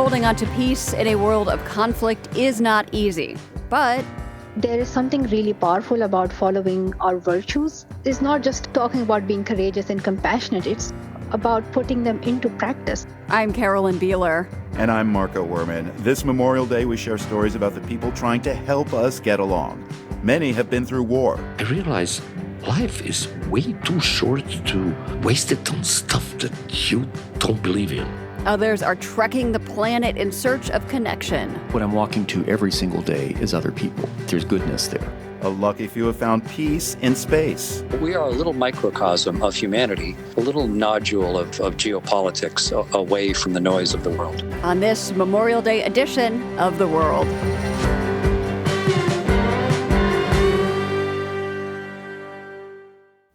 holding on to peace in a world of conflict is not easy, but there is something really powerful about following our virtues. It's not just talking about being courageous and compassionate, it's about putting them into practice. I'm Carolyn Beeler. And I'm Marco Werman. This Memorial Day, we share stories about the people trying to help us get along. Many have been through war. I realize life is way too short to waste it on stuff that you don't believe in. Others are trekking the planet in search of connection. What I'm walking to every single day is other people. There's goodness there. A lucky few have found peace in space. We are a little microcosm of humanity, a little nodule of geopolitics away from the noise of the world. On this Memorial Day edition of The World.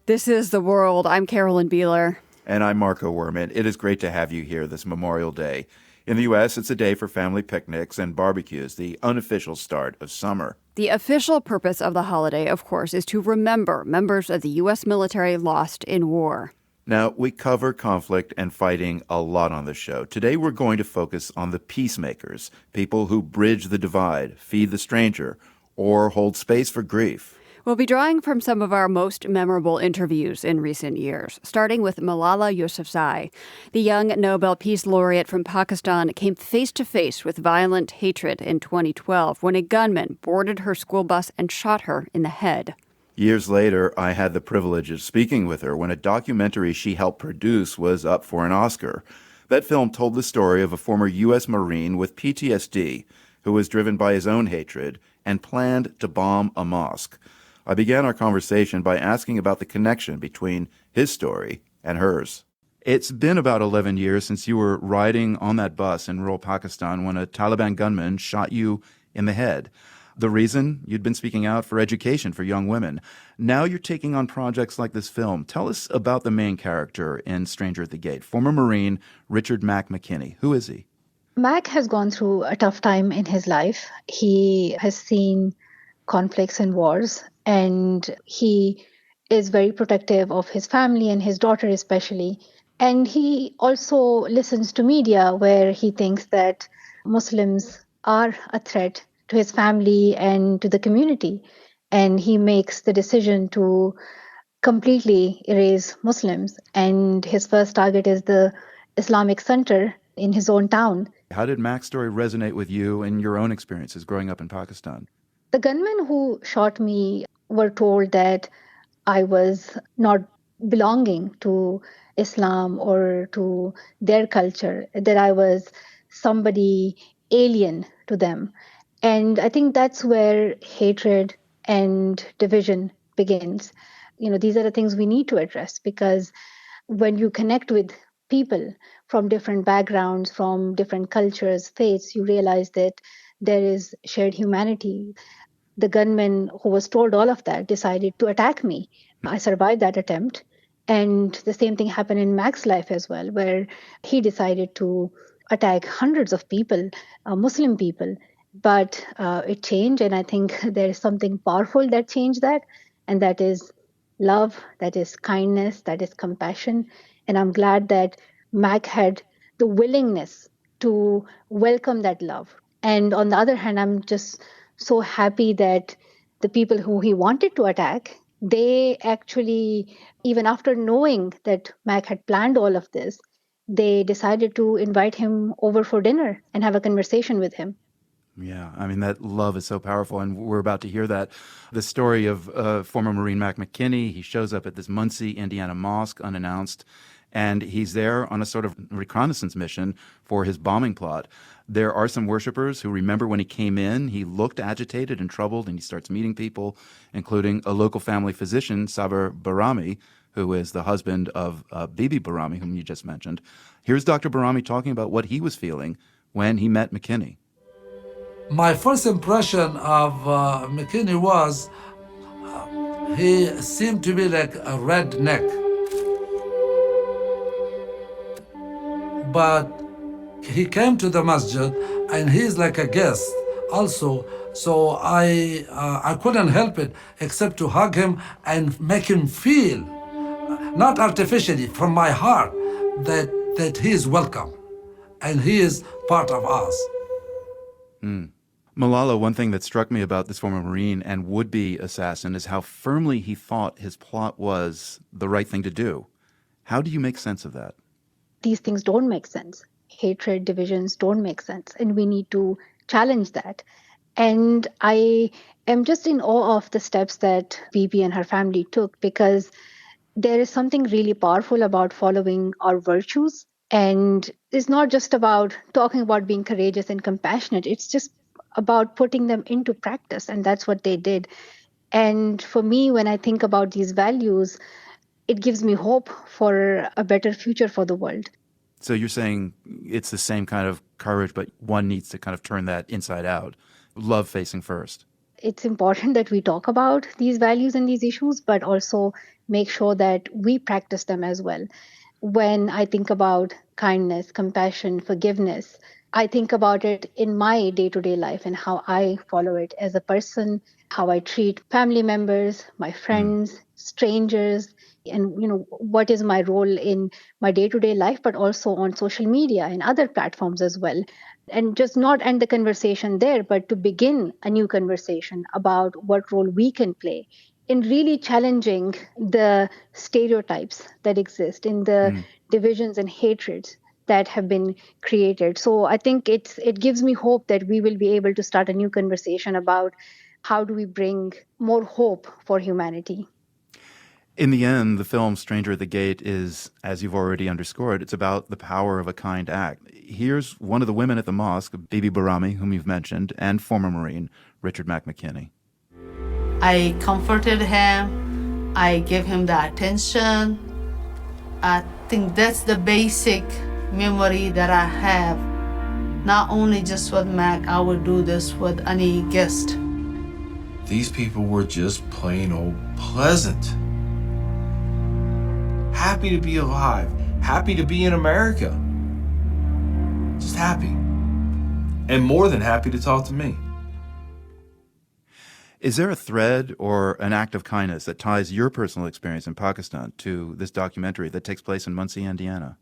This is The World. I'm Carolyn Beeler. And I'm Marco Werman. It is great to have you here this Memorial Day. In the U.S., it's a day for family picnics and barbecues, the unofficial start of summer. The official purpose of the holiday, of course, is to remember members of the U.S. military lost in war. Now, we cover conflict and fighting a lot on the show. Today, we're going to focus on the peacemakers, people who bridge the divide, feed the stranger, or hold space for grief. We'll be drawing from some of our most memorable interviews in recent years, starting with Malala Yousafzai. The young Nobel Peace Laureate from Pakistan came face-to-face with violent hatred in 2012 when a gunman boarded her school bus and shot her in the head. Years later, I had the privilege of speaking with her when a documentary she helped produce was up for an Oscar. That film told the story of a former U.S. Marine with PTSD who was driven by his own hatred and planned to bomb a mosque. I began our conversation by asking about the connection between his story and hers. It's been about 11 years since you were riding on that bus in rural Pakistan when a Taliban gunman shot you in the head. The reason? You'd been speaking out for education for young women. Now you're taking on projects like this film. Tell us about the main character in Stranger at the Gate, former Marine Richard Mac McKinney. Who is he? Mac has gone through a tough time in his life. He has seen conflicts and wars, and he is very protective of his family and his daughter especially. And he also listens to media where he thinks that Muslims are a threat to his family and to the community. And he makes the decision to completely erase Muslims. And his first target is the Islamic Center in his own town. How did Mac's story resonate with you and your own experiences growing up in Pakistan? The gunmen who shot me were told that I was not belonging to Islam or to their culture, that I was somebody alien to them. And I think that's where hatred and division begins. You know, these are the things we need to address, because when you connect with people from different backgrounds, from different cultures, faiths, you realize that there is shared humanity. The gunman who was told all of that decided to attack me. I survived that attempt. And the same thing happened in Mac's life as well, where he decided to attack hundreds of people, Muslim people. But it changed, and I think there is something powerful that changed that, and that is love, that is kindness, that is compassion. And I'm glad that Mac had the willingness to welcome that love. And on the other hand, I'm just so happy that the people who he wanted to attack, they actually, even after knowing that Mac had planned all of this, they decided to invite him over for dinner and have a conversation with him. Yeah, I mean, that love is so powerful, and we're about to hear that. The story of former Marine Mac McKinney. He shows up at this Muncie, Indiana mosque unannounced, and he's there on a sort of reconnaissance mission for his bombing plot. There are some worshipers who remember when he came in, he looked agitated and troubled, and he starts meeting people, including a local family physician, Saber Barami, who is the husband of Bibi Barami, whom you just mentioned. Here's Dr. Barami talking about what he was feeling when he met McKinney. My first impression of McKinney was he seemed to be like a redneck. But he came to the masjid and he's like a guest also. So I couldn't help it except to hug him and make him feel, not artificially, from my heart, that he is welcome. and he is part of us. Malala, one thing that struck me about this former Marine and would-be assassin is how firmly he thought his plot was the right thing to do. How do you make sense of that? These things don't make sense. Hatred, divisions don't make sense. And we need to challenge that. And I am just in awe of the steps that Bibi and her family took, because there is something really powerful about following our virtues. And it's not just about talking about being courageous and compassionate. It's just about putting them into practice. And that's what they did. And for me, when I think about these values, it gives me hope for a better future for the world. So you're saying it's the same kind of courage, but one needs to kind of turn that inside out. Love facing first. It's important that we talk about these values and these issues, but also make sure that we practice them as well. When I think about kindness, compassion, forgiveness, I think about it in my day-to-day life and how I follow it as a person, how I treat family members, my friends, strangers, and what is my role in my day-to-day life, but also on social media and other platforms as well. And just not end the conversation there, but to begin a new conversation about what role we can play in really challenging the stereotypes that exist, in the divisions and hatreds that have been created. So I think it gives me hope that we will be able to start a new conversation about how do we bring more hope for humanity. In the end, the film Stranger at the Gate is, as you've already underscored, it's about the power of a kind act. Here's one of the women at the mosque, Bibi Barami, whom you've mentioned, and former Marine, Richard McMcKinney. I comforted him. I gave him the attention. I think that's the basic memory that I have. Not only just with Mac, I would do this with any guest. These people were just plain old pleasant. Happy to be alive. Happy to be in America. Just happy. And more than happy to talk to me. Is there a thread or an act of kindness that ties your personal experience in Pakistan to this documentary that takes place in Muncie, Indiana?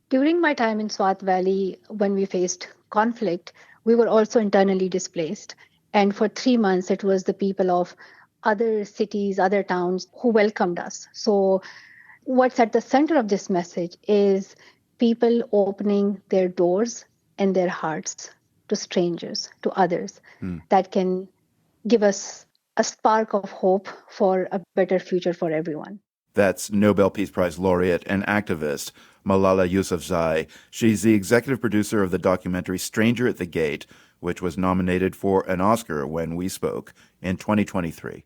During my time in Swat Valley, when we faced conflict, we were also internally displaced. And for 3 months, it was the people of other cities, other towns who welcomed us. So what's at the center of this message is people opening their doors and their hearts to strangers, to others, that can give us a spark of hope for a better future for everyone. That's Nobel Peace Prize laureate and activist Malala Yousafzai. She's the executive producer of the documentary Stranger at the Gate, which was nominated for an Oscar when we spoke in 2023.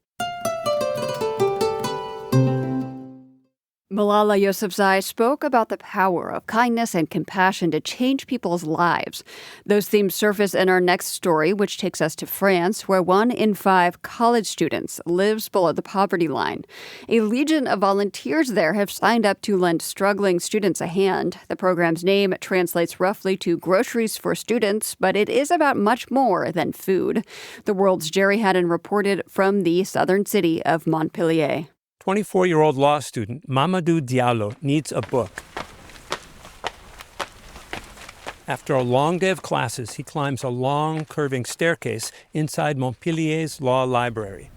Malala Yousafzai spoke about the power of kindness and compassion to change people's lives. Those themes surface in our next story, which takes us to France, where 1 in 5 college students lives below the poverty line. A legion of volunteers there have signed up to lend struggling students a hand. The program's name translates roughly to Groceries for Students, but it is about much more than food. The World's Jerry Haddon reported from the southern city of Montpellier. 24-year-old law student Mamadou Diallo needs a book. After a long day of classes, he climbs a long, curving staircase inside Montpellier's law library.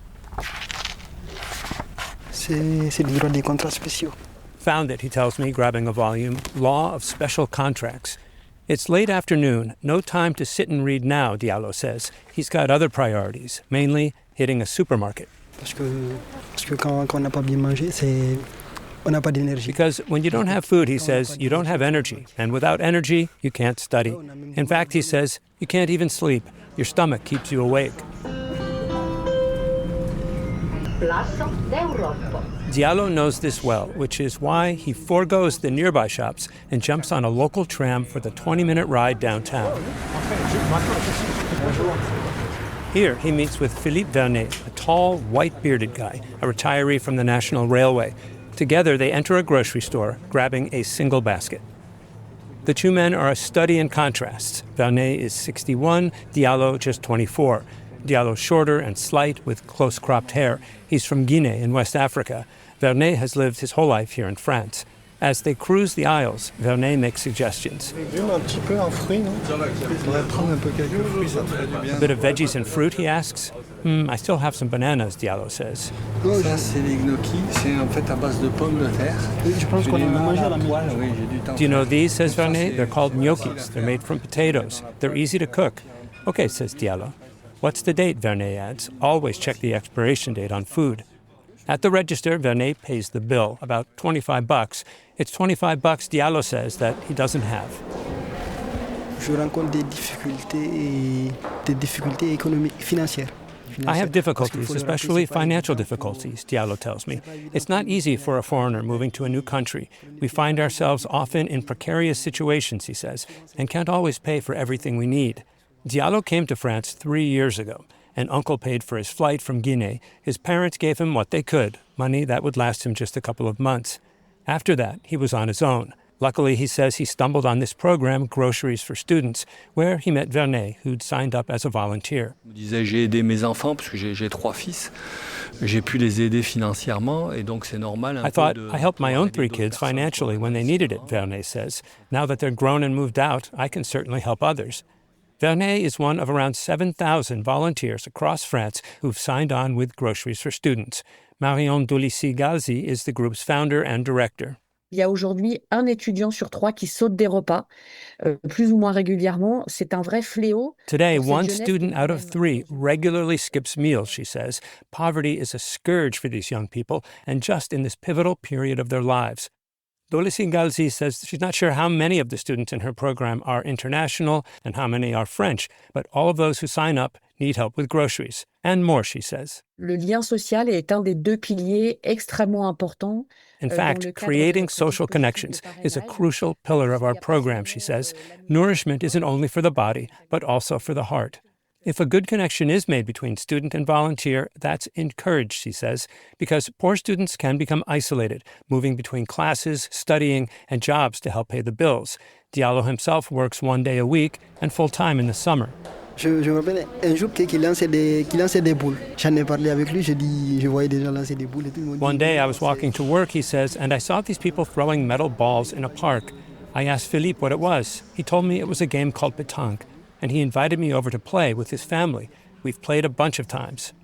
Found it, he tells me, grabbing a volume, Law of Special Contracts. It's late afternoon, no time to sit and read now, Diallo says. He's got other priorities, mainly hitting a supermarket. Because when you don't have food, he says, you don't have energy. And without energy, you can't study. In fact, he says, you can't even sleep. Your stomach keeps you awake. Diallo knows this well, which is why he forgoes the nearby shops and jumps on a local tram for the 20-minute ride downtown. Here, he meets with Philippe Vernet, a tall, white-bearded guy, a retiree from the National Railway. Together, they enter a grocery store, grabbing a single basket. The two men are a study in contrasts. Vernet is 61, Diallo just 24. Diallo shorter and slight, with close-cropped hair. He's from Guinea in West Africa. Vernet has lived his whole life here in France. As they cruise the aisles, Vernet makes suggestions. A bit of veggies and fruit, he asks. I still have some bananas, Diallo says. Do you know these, says Vernet? They're called gnocchis. They're made from potatoes. They're easy to cook. Okay, says Diallo. What's the date, Vernet adds. Always check the expiration date on food. At the register, Vernet pays the bill, about $25. It's $25, Diallo says, that he doesn't have. I have difficulties, especially financial difficulties, Diallo tells me. It's not easy for a foreigner moving to a new country. We find ourselves often in precarious situations, he says, and can't always pay for everything we need. Diallo came to France 3 years ago. An uncle paid for his flight from Guinea. His parents gave him what they could, money that would last him just a couple of months. After that, he was on his own. Luckily, he says he stumbled on this program, Groceries for Students, where he met Vernet, who'd signed up as a volunteer. J'ai aidé mes enfants parce que j'ai 3 fils. J'ai pu les aider financièrement et donc c'est normal. I thought I helped my own 3 kids financially when they needed it, Vernet says. Now that they're grown and moved out, I can certainly help others. Vernet is one of around 7,000 volunteers across France who've signed on with Groceries for Students. Marion Dolissi-Galzi is the group's founder and director. Il y a aujourd'hui un étudiant sur 3 qui saute des repas, plus ou moins régulièrement. C'est un vrai fléau. Today, 1 student out of 3 regularly skips meals, she says. Poverty is a scourge for these young people, and just in this pivotal period of their lives. Dolissi-Galzi says she's not sure how many of the students in her program are international and how many are French, but all of those who sign up need help with groceries. And more, she says. Le lien social est un des 2 piliers extrêmement importants. In fact, creating social connections is a crucial pillar of our program, she says. Nourishment isn't only for the body, but also for the heart. If a good connection is made between student and volunteer, that's encouraged, she says, because poor students can become isolated, moving between classes, studying, and jobs to help pay the bills. Diallo himself works 1 day a week and full-time in the summer. Je me rappelle un jour qu'il lançait des boules. J'en ai parlé avec lui, je voyais des gens lancer des boules et tout. One day I was walking to work, he says, and I saw these people throwing metal balls in a park. I asked Philippe what it was. He told me it was a game called pétanque, and he invited me over to play with his family. We've played a bunch of times.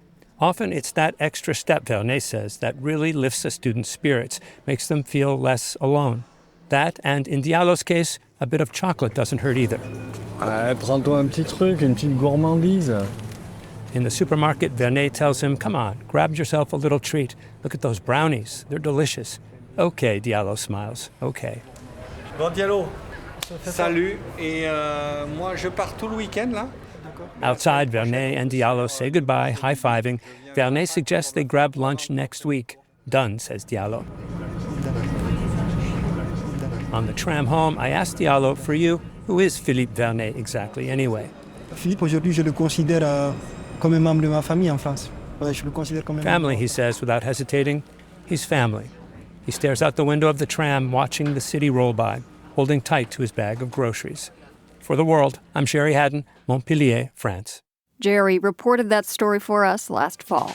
Often it's that extra step, Vernet says, that really lifts a student's spirits, makes them feel less alone. That, and in Diallo's case, a bit of chocolate doesn't hurt either. Prends-toi un petit truc, une petite gourmandise. In the supermarket, Vernet tells him, come on, grab yourself a little treat. Look at those brownies. They're delicious. Okay, Diallo smiles. Okay. Bon, Diallo, salut. Et moi, je pars tout le week-end, là. Outside, Vernet and Diallo say goodbye, high-fiving. Vernet suggests they grab lunch next week. Done, says Diallo. On the tram home, I asked Diallo, for you, who is Philippe Vernet exactly anyway? Philippe, aujourd'hui, je le considère comme un membre de ma famille en France. Je le considère comme un Family, he says without hesitating. He's family. He stares out the window of the tram, watching the city roll by, holding tight to his bag of groceries. For The World, I'm Sherry Haddon, Montpellier, France. Jerry reported that story for us last fall.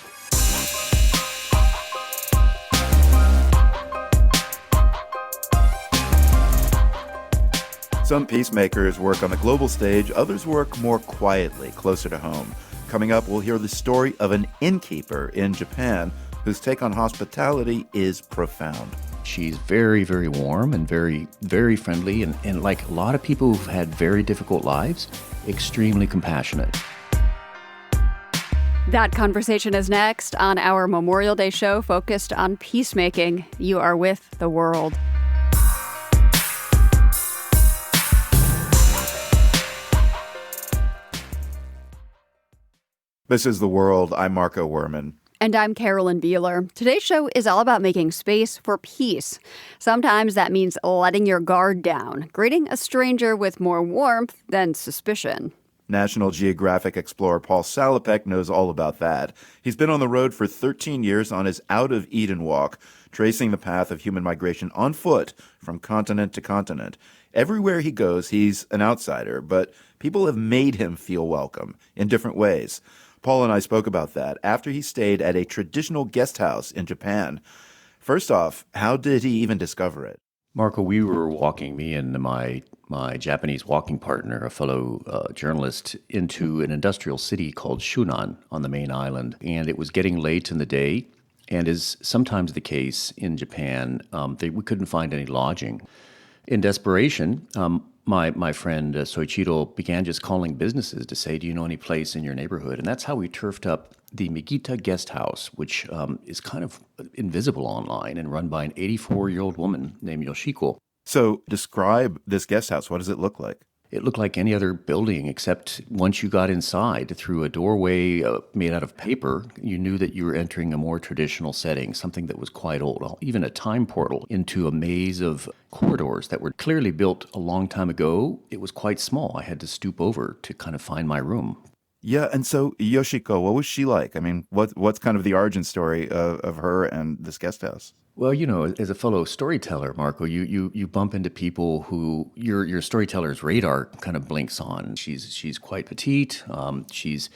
Some peacemakers work on the global stage, others work more quietly, closer to home. Coming up, we'll hear the story of an innkeeper in Japan whose take on hospitality is profound. She's very, very warm and very, very friendly, and like a lot of people who've had very difficult lives, extremely compassionate. That conversation is next on our Memorial Day show focused on peacemaking. You are with The World. This is The World. I'm Marco Werman. And I'm Carolyn Beeler. Today's show is all about making space for peace. Sometimes that means letting your guard down, greeting a stranger with more warmth than suspicion. National Geographic explorer Paul Salopek knows all about that. He's been on the road for 13 years on his Out of Eden walk, tracing the path of human migration on foot from continent to continent. Everywhere he goes, he's an outsider, but people have made him feel welcome in different ways. Paul and I spoke about that after he stayed at a traditional guest house in Japan. First off, how did he even discover it? Marco, we were walking, me and my Japanese walking partner, a fellow journalist, into an industrial city called Shunan on the main island. And it was getting late in the day, and is sometimes the case in Japan, we couldn't find any lodging. In desperation, my friend Soichiro began just calling businesses to say, do you know any place in your neighborhood? And that's how we turfed up the Megita Guest House, which is kind of invisible online and run by an 84-year-old woman named Yoshiko. So describe this guest house. What does it look like? It looked like any other building, except once you got inside through a doorway made out of paper, you knew that you were entering a more traditional setting, something that was quite old, even a time portal into a maze of corridors that were clearly built a long time ago. It was quite small. I had to stoop over to kind of find my room. Yeah, and so Yoshiko, what was she like? I mean, what's kind of the origin story of her and this guest house? Well, as a fellow storyteller, Marco, you bump into people who your storyteller's radar kind of blinks on. She's quite petite. She's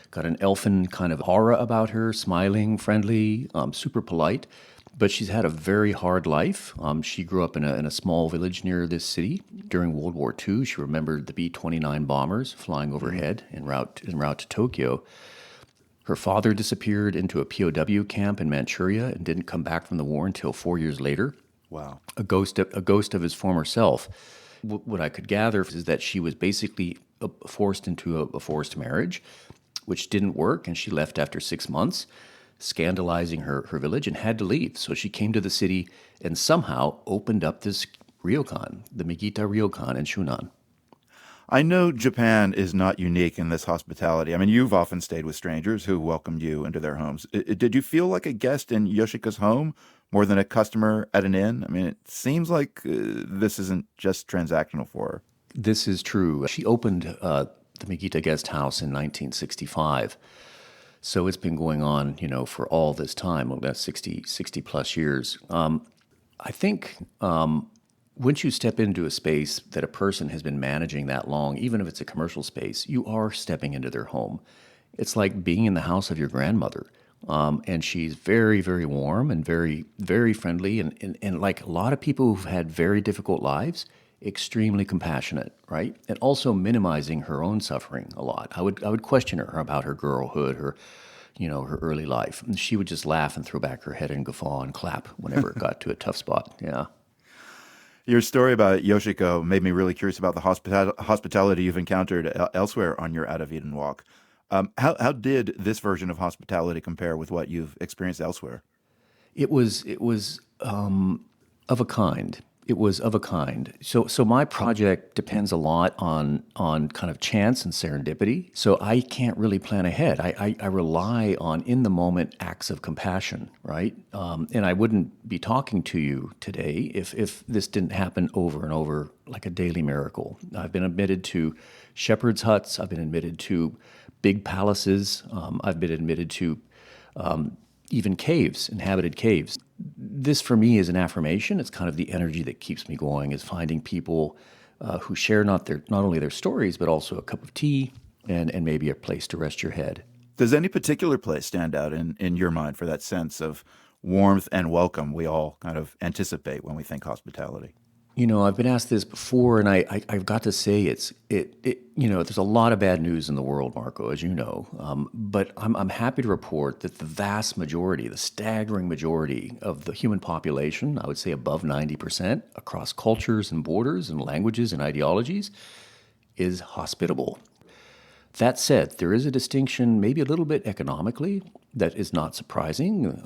got an elfin kind of aura about her, smiling, friendly, super polite. But she's had a very hard life. She grew up in a small village near this city during World War II. She remembered the B-29 bombers flying overhead en route to Tokyo. Her father disappeared into a POW camp in Manchuria and didn't come back from the war until 4 years later. Wow. A ghost of his former self. What I could gather is that she was basically forced into a forced marriage, which didn't work, and she left after 6 months, scandalizing her village, and had to leave. So she came to the city and somehow opened up this ryokan, the Megita Ryokan in Shunan. I know Japan is not unique in this hospitality. I mean, you've often stayed with strangers who welcomed you into their homes. Did you feel like a guest in Yoshika's home more than a customer at an inn? I mean, it seems like this isn't just transactional for her. This is true. She opened the Megita Guest House in 1965. So it's been going on, for all this time, about 60 plus years. I think once you step into a space that a person has been managing that long, even if it's a commercial space, you are stepping into their home. It's like being in the house of your grandmother. And she's very, very warm and very, very friendly. And like a lot of people who've had very difficult lives, extremely compassionate, right? And also minimizing her own suffering a lot. I would question her about her girlhood, her early life. And she would just laugh and throw back her head and guffaw and clap whenever it got to a tough spot. Yeah. Your story about Yoshiko made me really curious about the hospitality you've encountered elsewhere on your Out of Eden walk. How did this version of hospitality compare with what you've experienced elsewhere? It was of a kind. It was of a kind. So my project depends a lot on kind of chance and serendipity. So I can't really plan ahead. I rely on in-the-moment acts of compassion, right? And I wouldn't be talking to you today if this didn't happen over and over like a daily miracle. I've been admitted to shepherds' huts. I've been admitted to big palaces. I've been admitted to even caves, inhabited caves. This for me is an affirmation. It's kind of the energy that keeps me going, is finding people who share not only their stories, but also a cup of tea and maybe a place to rest your head. Does any particular place stand out in your mind for that sense of warmth and welcome we all kind of anticipate when we think hospitality? I've been asked this before, and I've got to say there's a lot of bad news in the world, Marco, as you know. But I'm happy to report that the vast majority, the staggering majority of the human population, I would say above 90%, across cultures and borders and languages and ideologies, is hospitable. That said, there is a distinction, maybe a little bit economically, that is not surprising,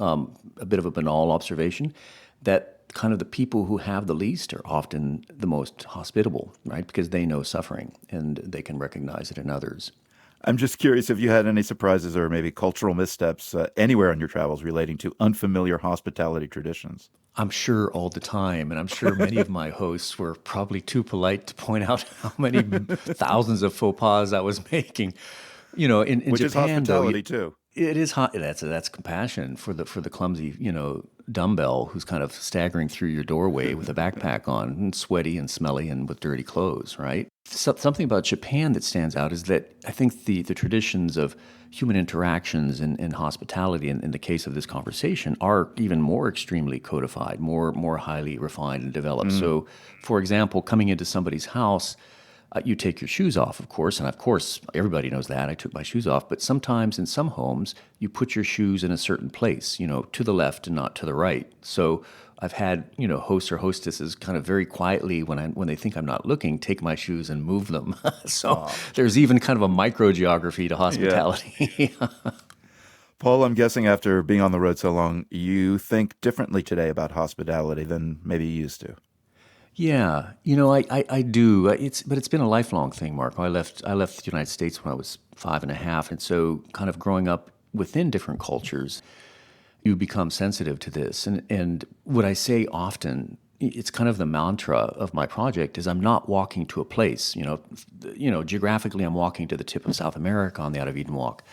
a bit of a banal observation, that kind of the people who have the least are often the most hospitable, right? Because they know suffering and they can recognize it in others. I'm just curious if you had any surprises or maybe cultural missteps anywhere on your travels relating to unfamiliar hospitality traditions. I'm sure all the time, and I'm sure many of my hosts were probably too polite to point out how many thousands of faux pas I was making. In Which Japan, is hospitality too. It is hot. That's compassion for the clumsy, dumbbell who's kind of staggering through your doorway with a backpack on, and sweaty and smelly and with dirty clothes, right? Something about Japan that stands out is that I think the traditions of human interactions and hospitality, in the case of this conversation, are even more extremely codified, more highly refined and developed. So, for example, coming into somebody's house, you take your shoes off, of course, and of course, everybody knows that. I took my shoes off, but sometimes in some homes, you put your shoes in a certain place, to the left and not to the right. So I've had, hosts or hostesses kind of very quietly, when they think I'm not looking, take my shoes and move them. So there's even kind of a microgeography to hospitality. Yeah. Paul, I'm guessing after being on the road so long, you think differently today about hospitality than maybe you used to. Yeah, I do. But it's been a lifelong thing, Marco. I left the United States when I was 5.5, and so kind of growing up within different cultures, you become sensitive to this. And what I say often, it's kind of the mantra of my project, is I'm not walking to a place. Geographically, I'm walking to the tip of South America on the Out of Eden Walk,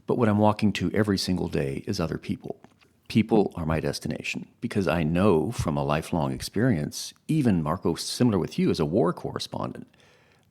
but what I'm walking to every single day is other people. People are my destination, because I know from a lifelong experience, even, Marco, similar with you as a war correspondent,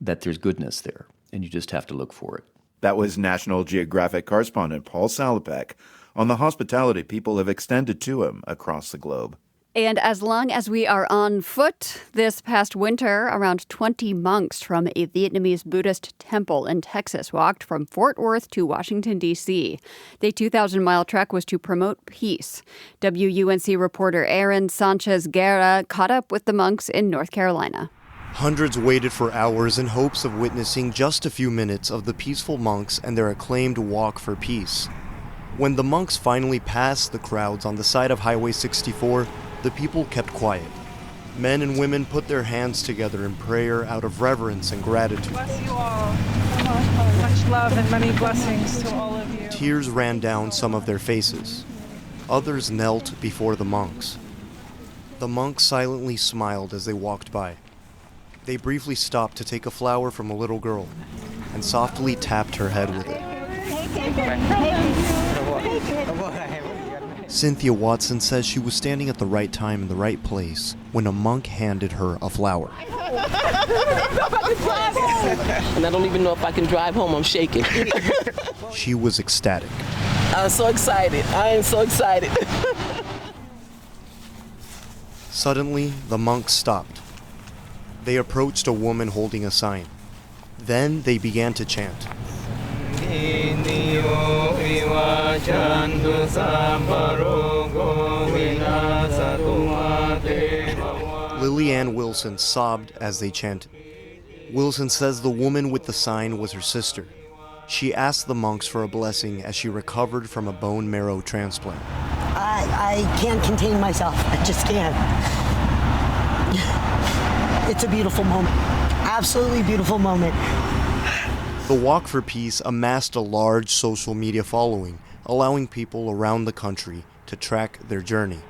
that there's goodness there, and you just have to look for it. That was National Geographic correspondent Paul Salopek on the hospitality people have extended to him across the globe. And as long as we are on foot, this past winter, around 20 monks from a Vietnamese Buddhist temple in Texas walked from Fort Worth to Washington, D.C. The 2,000-mile trek was to promote peace. WUNC reporter Aaron Sanchez-Guerra caught up with the monks in North Carolina. Hundreds waited for hours in hopes of witnessing just a few minutes of the peaceful monks and their acclaimed walk for peace. When the monks finally passed the crowds on the side of Highway 64, the people kept quiet. Men and women put their hands together in prayer out of reverence and gratitude. Bless you all. Much love and many blessings to all of you. Tears ran down some of their faces. Others knelt before the monks. The monks silently smiled as they walked by. They briefly stopped to take a flower from a little girl and softly tapped her head with it. Cynthia Watson says she was standing at the right time in the right place when a monk handed her a flower. And I don't even know if I can drive home. I'm shaking. She was ecstatic. I'm so excited. I am so excited. Suddenly, the monks stopped. They approached a woman holding a sign. Then they began to chant. Lillian Wilson sobbed as they chanted. Wilson says the woman with the sign was her sister. She asked the monks for a blessing as she recovered from a bone marrow transplant. I can't contain myself. I just can't. It's a beautiful moment. Absolutely beautiful moment. The Walk for Peace amassed a large social media following, allowing people around the country to track their journey.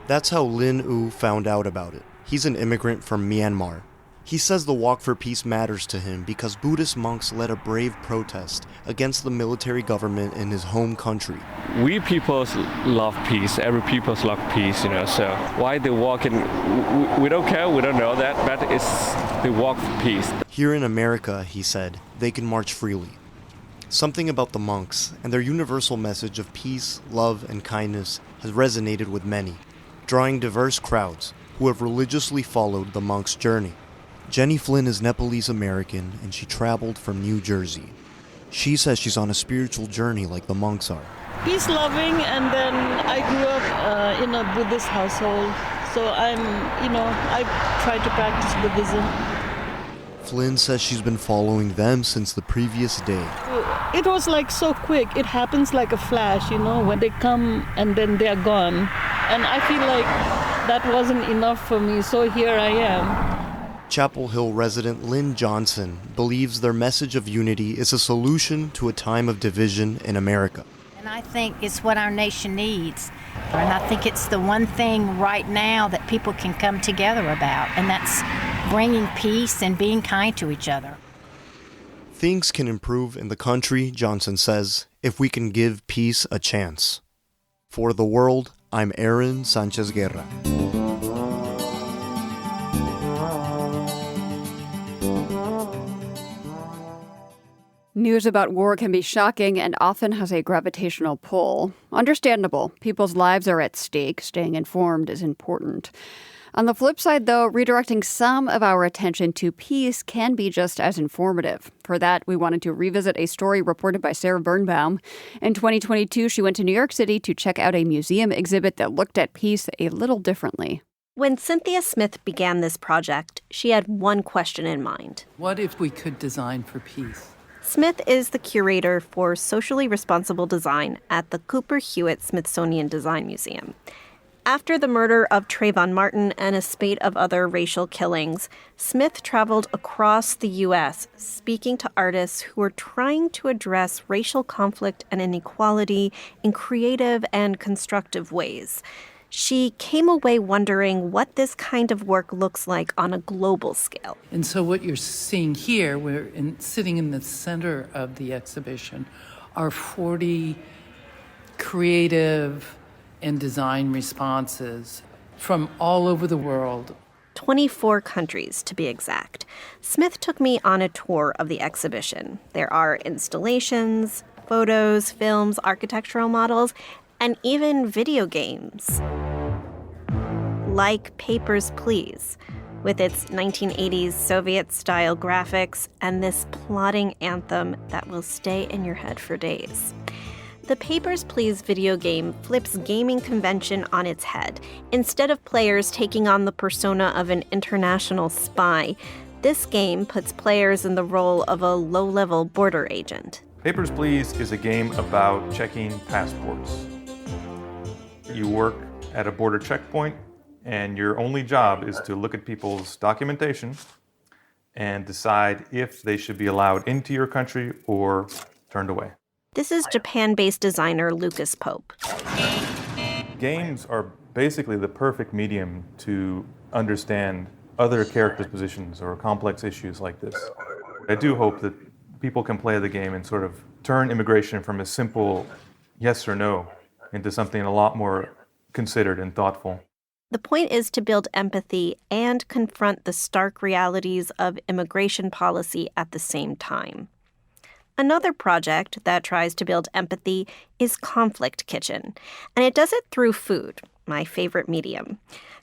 That's how Lin U found out about it. He's an immigrant from Myanmar. He says the Walk for Peace matters to him because Buddhist monks led a brave protest against the military government in his home country. We people love peace. Every people love peace, so why they walk in, we don't care, we don't know that, but it's the Walk for Peace. Here in America, he said, they can march freely. Something about the monks and their universal message of peace, love, and kindness has resonated with many, drawing diverse crowds who have religiously followed the monks' journey. Jenny Flynn is Nepalese American, and she traveled from New Jersey. She says she's on a spiritual journey like the monks are. Peace loving, and then I grew up in a Buddhist household, so I try to practice Buddhism. Flynn says she's been following them since the previous day. It was like so quick. It happens like a flash, when they come and then they're gone. And I feel like that wasn't enough for me, so here I am. Chapel Hill resident Lynn Johnson believes their message of unity is a solution to a time of division in America. And I think it's what our nation needs. And I think it's the one thing right now that people can come together about, and that's bringing peace and being kind to each other. Things can improve in the country, Johnson says, if we can give peace a chance. For the world, I'm Aaron Sanchez Guerra. News about war can be shocking and often has a gravitational pull. Understandable. People's lives are at stake. Staying informed is important. On the flip side, though, redirecting some of our attention to peace can be just as informative. For that, we wanted to revisit a story reported by Sarah Birnbaum. In 2022, she went to New York City to check out a museum exhibit that looked at peace a little differently. When Cynthia Smith began this project, she had one question in mind. What if we could design for peace? Smith is the curator for socially responsible design at the Cooper Hewitt Smithsonian Design Museum. After the murder of Trayvon Martin and a spate of other racial killings, Smith traveled across the U.S. speaking to artists who were trying to address racial conflict and inequality in creative and constructive ways. She came away wondering what this kind of work looks like on a global scale. And so what you're seeing here, sitting in the center of the exhibition, are 40 creative and design responses from all over the world. 24 countries, to be exact. Smith took me on a tour of the exhibition. There are installations, photos, films, architectural models, and even video games. Like Papers, Please, with its 1980s Soviet-style graphics and this plodding anthem that will stay in your head for days. The Papers, Please video game flips gaming convention on its head. Instead of players taking on the persona of an international spy, this game puts players in the role of a low-level border agent. Papers, Please is a game about checking passports. You work at a border checkpoint, and your only job is to look at people's documentation and decide if they should be allowed into your country or turned away. This is Japan-based designer Lucas Pope. Games are basically the perfect medium to understand other characters' positions or complex issues like this. I do hope that people can play the game and sort of turn immigration from a simple yes or no into something a lot more considered and thoughtful. The point is to build empathy and confront the stark realities of immigration policy at the same time. Another project that tries to build empathy is Conflict Kitchen, and it does it through food, my favorite medium.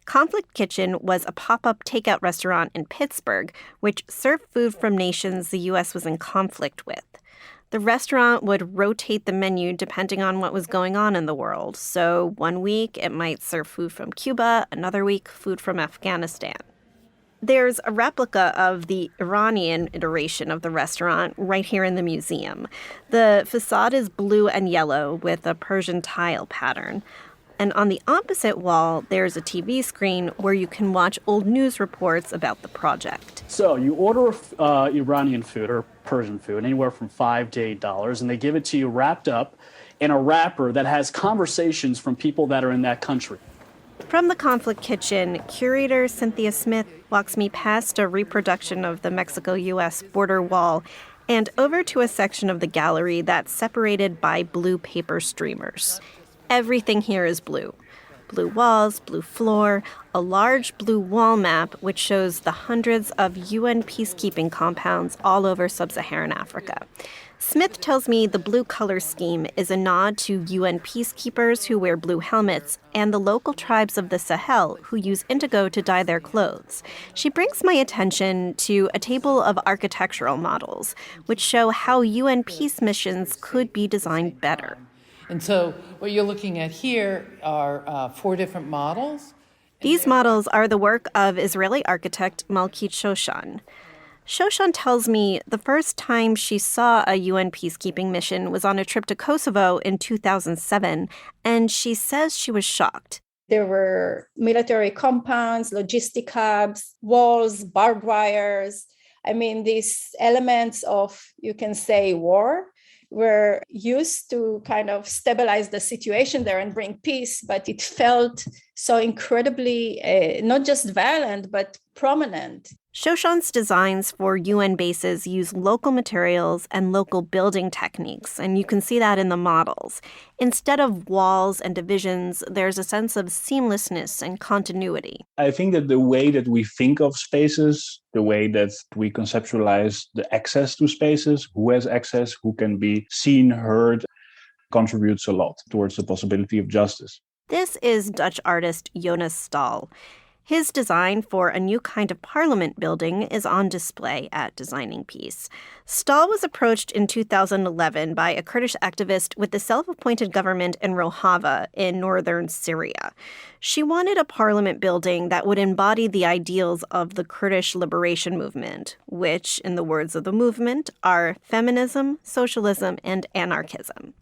Conflict Kitchen was a pop-up takeout restaurant in Pittsburgh, which served food from nations the U.S. was in conflict with. The restaurant would rotate the menu depending on what was going on in the world. So one week it might serve food from Cuba, another week food from Afghanistan. There's a replica of the Iranian iteration of the restaurant right here in the museum. The facade is blue and yellow with a Persian tile pattern. And on the opposite wall, there's a TV screen where you can watch old news reports about the project. So you order Iranian food or Persian food, anywhere from $5 to $8, and they give it to you wrapped up in a wrapper that has conversations from people that are in that country. From the Conflict Kitchen, curator Cynthia Smith walks me past a reproduction of the Mexico-U.S. border wall and over to a section of the gallery that's separated by blue paper streamers. Everything here is blue. Blue walls, blue floor, a large blue wall map which shows the hundreds of UN peacekeeping compounds all over sub-Saharan Africa. Smith tells me the blue color scheme is a nod to UN peacekeepers who wear blue helmets and the local tribes of the Sahel who use indigo to dye their clothes. She brings my attention to a table of architectural models, which show how UN peace missions could be designed better. And so what you're looking at here are 4 different models. These models are the work of Israeli architect Malkit Shoshan. Shoshan tells me the first time she saw a UN peacekeeping mission was on a trip to Kosovo in 2007, and she says she was shocked. There were military compounds, logistic hubs, walls, barbed wires. I mean, these elements of, you can say, war were used to kind of stabilize the situation there and bring peace, but it felt so incredibly not just violent, but prominent. Shoshan's designs for UN bases use local materials and local building techniques, and you can see that in the models. Instead of walls and divisions, there's a sense of seamlessness and continuity. I think that the way that we think of spaces, the way that we conceptualize the access to spaces, who has access, who can be seen, heard, contributes a lot towards the possibility of justice. This is Dutch artist Jonas Staal. His design for a new kind of parliament building is on display at Designing Peace. Staal was approached in 2011 by a Kurdish activist with the self-appointed government in Rojava in northern Syria. She wanted a parliament building that would embody the ideals of the Kurdish liberation movement, which, in the words of the movement, are feminism, socialism, and anarchism.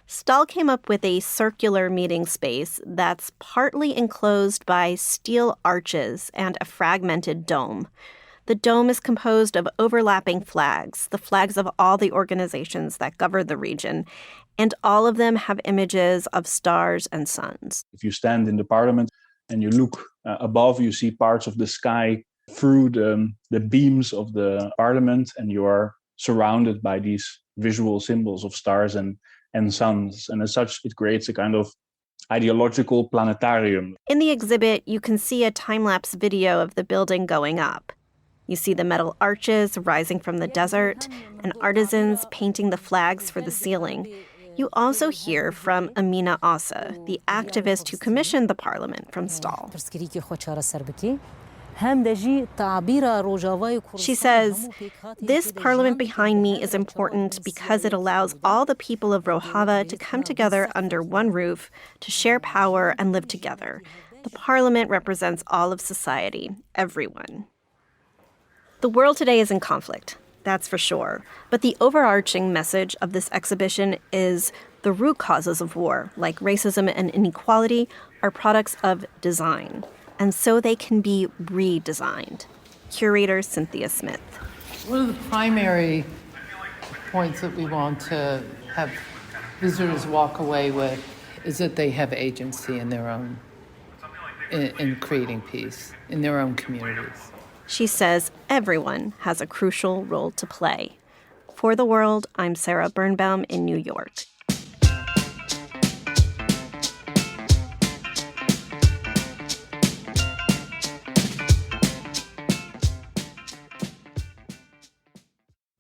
Staal came up with a circular meeting space that's partly enclosed by steel arches and a fragmented dome. The dome is composed of overlapping flags, the flags of all the organizations that govern the region, and all of them have images of stars and suns. If you stand in the parliament and you look above, you see parts of the sky through the beams of the parliament, and you are surrounded by these visual symbols of stars and suns. And as such, it creates a kind of ideological planetarium. In the exhibit, you can see a time-lapse video of the building going up. You see the metal arches rising from the desert and artisans painting the flags for the ceiling. You also hear from Amina Asa, the activist who commissioned the parliament from Staal. She says, "This parliament behind me is important because it allows all the people of Rojava to come together under one roof, to share power and live together. The parliament represents all of society, everyone." The world today is in conflict, that's for sure. But the overarching message of this exhibition is the root causes of war, like racism and inequality, are products of design. And so they can be redesigned. Curator Cynthia Smith. One of the primary points that we want to have visitors walk away with is that they have agency in their own, in creating peace, in their own communities. She says everyone has a crucial role to play. For The World, I'm Sarah Birnbaum in New York.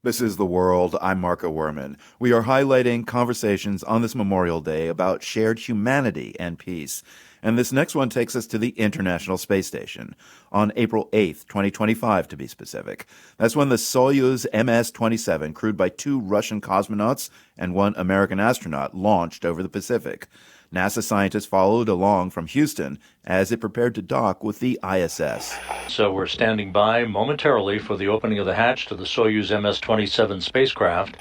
This is The World. I'm Marco Werman. We are highlighting conversations on this Memorial Day about shared humanity and peace. And this next one takes us to the International Space Station on April 8th, 2025, to be specific. That's when the Soyuz MS-27, crewed by 2 Russian cosmonauts and 1 American astronaut, launched over the Pacific. NASA scientists followed along from Houston as it prepared to dock with the ISS. So we're standing by momentarily for the opening of the hatch to the Soyuz MS-27 spacecraft.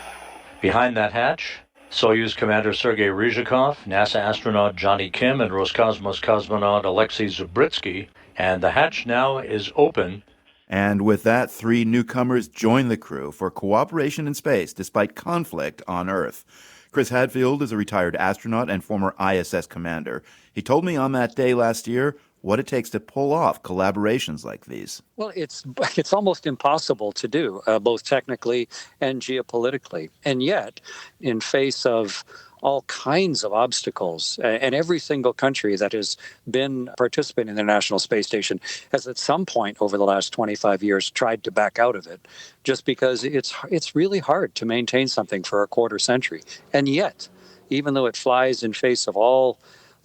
Behind that hatch, Soyuz Commander Sergei Ryzhikov, NASA astronaut Johnny Kim, and Roscosmos cosmonaut Alexei Zubritsky. And the hatch now is open. And with that, 3 newcomers joined the crew for cooperation in space despite conflict on Earth. Chris Hadfield is a retired astronaut and former ISS commander. He told me on that day last year what it takes to pull off collaborations like these. Well, it's almost impossible to do, both technically and geopolitically. And yet, in face of all kinds of obstacles, and every single country that has been participating in the International Space Station has at some point over the last 25 years tried to back out of it, just because it's really hard to maintain something for a quarter century. And yet, even though it flies in face of all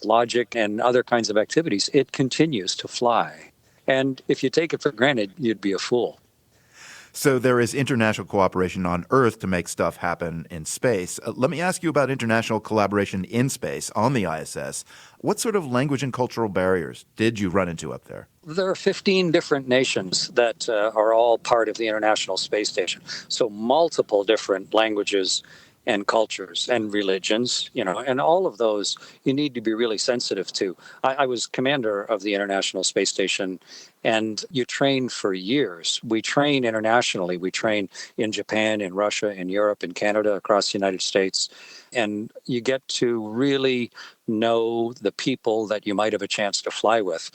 logic and other kinds of activities, it continues to fly. And if you take it for granted, you'd be a fool. So there is international cooperation on Earth to make stuff happen in space. Let me ask you about international collaboration in space on the ISS. What sort of language and cultural barriers did you run into up there? There are 15 different nations that are all part of the International Space Station. So multiple different languages and cultures and religions, and all of those you need to be really sensitive to. I was commander of the International Space Station, and you train for years. We train internationally. We train in Japan, in Russia, in Europe, in Canada, across the United States. And you get to really know the people that you might have a chance to fly with.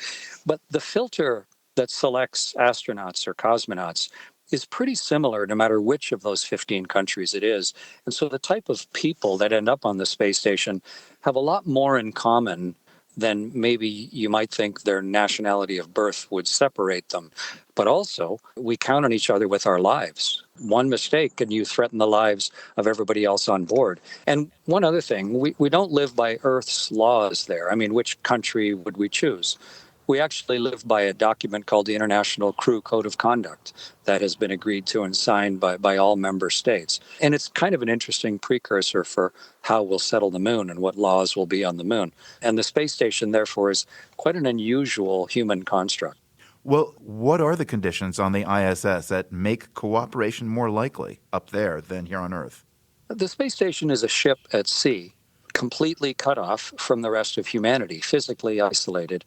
But the filter that selects astronauts or cosmonauts is pretty similar no matter which of those 15 countries it is. And so the type of people that end up on the space station have a lot more in common than maybe you might think their nationality of birth would separate them. But also, we count on each other with our lives. One mistake and you threaten the lives of everybody else on board. And one other thing, we don't live by Earth's laws there. I mean, which country would we choose? We actually live by a document called the International Crew Code of Conduct that has been agreed to and signed by all member states. And it's kind of an interesting precursor for how we'll settle the moon and what laws will be on the moon. And the space station, therefore, is quite an unusual human construct. Well, what are the conditions on the ISS that make cooperation more likely up there than here on Earth? The space station is a ship at sea, completely cut off from the rest of humanity, physically isolated,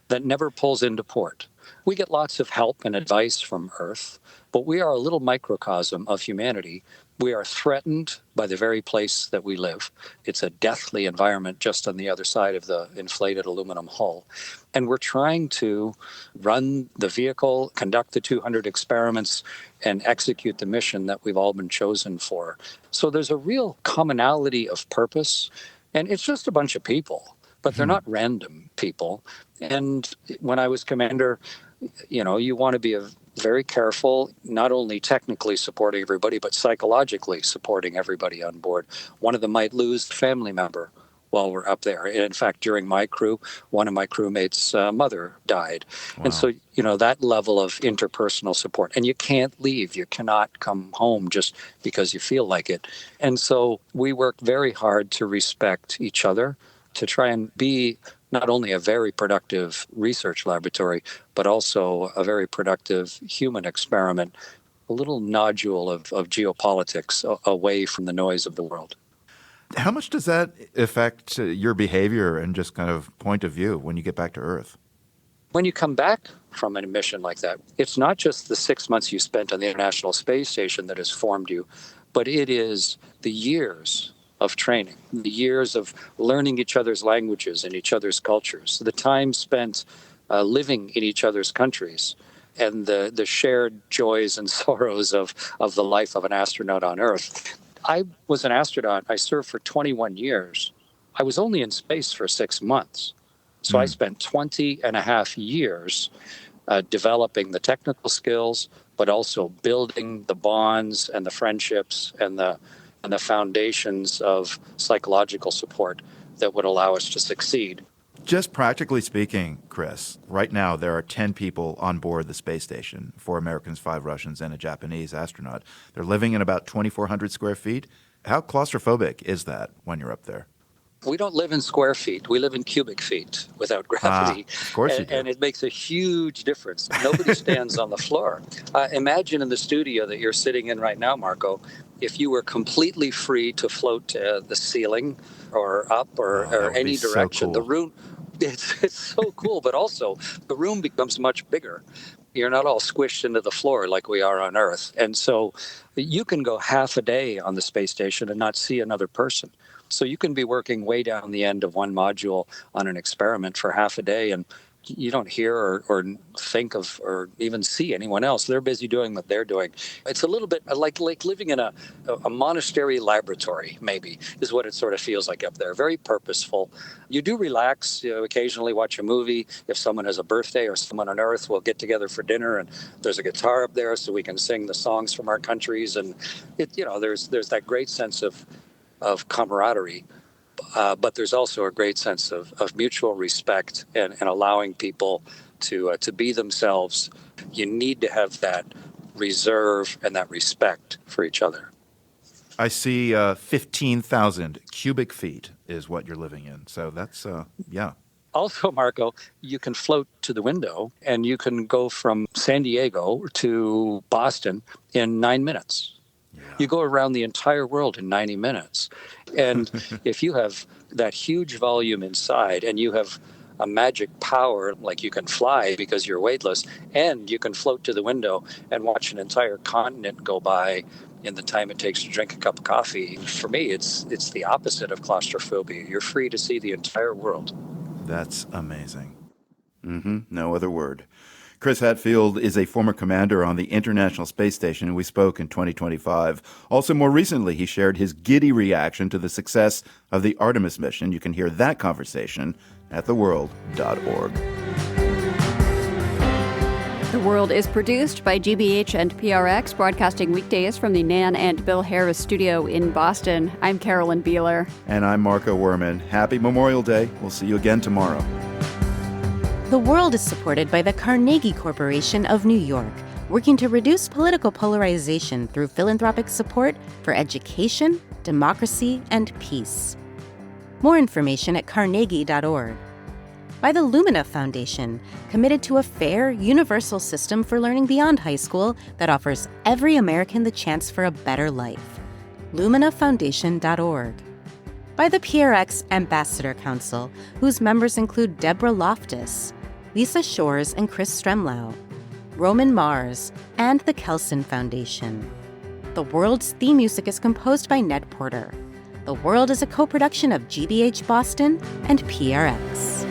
that never pulls into port. We get lots of help and advice from Earth, but we are a little microcosm of humanity. We are threatened by the very place that we live. It's a deathly environment just on the other side of the inflated aluminum hull. And we're trying to run the vehicle, conduct the 200 experiments, and execute the mission that we've all been chosen for. So there's a real commonality of purpose, and it's just a bunch of people, but they're not random people. And when I was commander, you want to be very careful, not only technically supporting everybody, but psychologically supporting everybody on board. One of them might lose a family member while we're up there. In fact, during my crew, one of my crewmates' mother died. Wow. And so, that level of interpersonal support. And you can't leave. You cannot come home just because you feel like it. And so we work very hard to respect each other, to try and be not only a very productive research laboratory, but also a very productive human experiment, a little nodule of geopolitics away from the noise of the world. How much does that affect your behavior and just kind of point of view when you get back to Earth? When you come back from a mission like that, it's not just the 6 months you spent on the International Space Station that has formed you, but it is the years of training, the years of learning each other's languages and each other's cultures, the time spent living in each other's countries, and the shared joys and sorrows of the life of an astronaut on Earth. I was an astronaut. I served for 21 years. I was only in space for 6 months. So I spent 20 and a half years developing the technical skills, but also building the bonds and the friendships and the foundations of psychological support that would allow us to succeed. Just practically speaking, Chris, right now there are 10 people on board the space station, 4 Americans, 5 Russians, and a Japanese astronaut. They're living in about 2,400 square feet. How claustrophobic is that when you're up there? We don't live in square feet. We live in cubic feet without gravity. Of course you do. And it makes a huge difference. Nobody stands on the floor. Imagine in the studio that you're sitting in right now, Marco, if you were completely free to float to the ceiling or up or any direction. So cool. The room, it's so cool, but also the room becomes much bigger. You're not all squished into the floor like we are on Earth. And so you can go half a day on the space station and not see another person. So you can be working way down the end of one module on an experiment for half a day, and you don't hear or think of or even see anyone else. They're busy doing what they're doing. It's a little bit like living in a monastery laboratory, maybe, is what it sort of feels like up there. Very purposeful. You do relax, occasionally watch a movie. If someone has a birthday or someone on Earth, we'll get together for dinner, and there's a guitar up there so we can sing the songs from our countries. And there's that great sense of camaraderie, but there's also a great sense of mutual respect and allowing people to be themselves. You need to have that reserve and that respect for each other. I see 15,000 cubic feet is what you're living in. So that's, yeah. Also, Marco, you can float to the window and you can go from San Diego to Boston in 9 minutes. You go around the entire world in 90 minutes. And if you have that huge volume inside and you have a magic power, like you can fly because you're weightless, and you can float to the window and watch an entire continent go by in the time it takes to drink a cup of coffee. For me, it's the opposite of claustrophobia. You're free to see the entire world. That's amazing. No other word. Chris Hadfield is a former commander on the International Space Station. We spoke in 2025. Also, more recently, he shared his giddy reaction to the success of the Artemis mission. You can hear that conversation at theworld.org. The World is produced by GBH and PRX, broadcasting weekdays from the Nan and Bill Harris studio in Boston. I'm Carolyn Beeler. And I'm Marco Werman. Happy Memorial Day. We'll see you again tomorrow. The World is supported by the Carnegie Corporation of New York, working to reduce political polarization through philanthropic support for education, democracy, and peace. More information at carnegie.org. By the Lumina Foundation, committed to a fair, universal system for learning beyond high school that offers every American the chance for a better life. LuminaFoundation.org. By the PRX Ambassador Council, whose members include Deborah Loftus, Lisa Shores and Chris Stremlau, Roman Mars, and the Kelson Foundation. The World's theme music is composed by Ned Porter. The World is a co-production of GBH Boston and PRX.